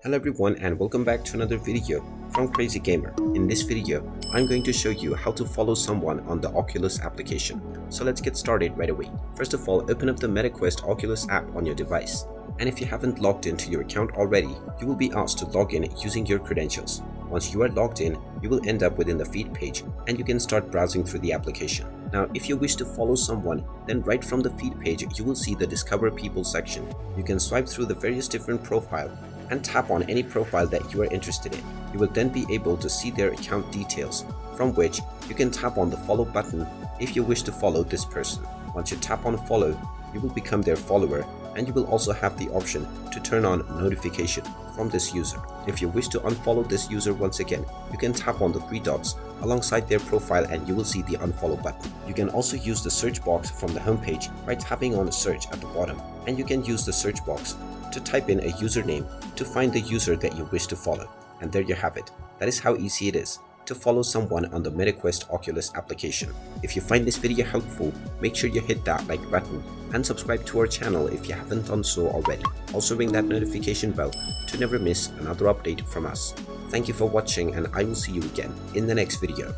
Hello everyone and welcome back to another video from Crazy Gamer. In this video, I'm going to show you how to follow someone on the Oculus application. So let's get started right away. First of all, open up the MetaQuest Oculus app on your device. And if you haven't logged into your account already, you will be asked to log in using your credentials. Once you are logged in, you will end up within the feed page and you can start browsing through the application. Now, if you wish to follow someone, then right from the feed page, you will see the Discover People section. You can swipe through the various different profiles and tap on any profile that you are interested in. You will then be able to see their account details, from which you can tap on the follow button if you wish to follow this person. Once you tap on follow, you will become their follower, and you will also have the option to turn on notification from this user. If you wish to unfollow this user once again, you can tap on the three dots alongside their profile and you will see the unfollow button. You can also use the search box from the homepage by tapping on search at the bottom, and you can use the search box to type in a username to find the user that you wish to follow. And there you have it. That is how easy it is to follow someone on the MetaQuest Oculus application. If you find this video helpful, make sure you hit that like button and subscribe to our channel if you haven't done so already. Also ring that notification bell to never miss another update from us. Thank you for watching and I will see you again in the next video.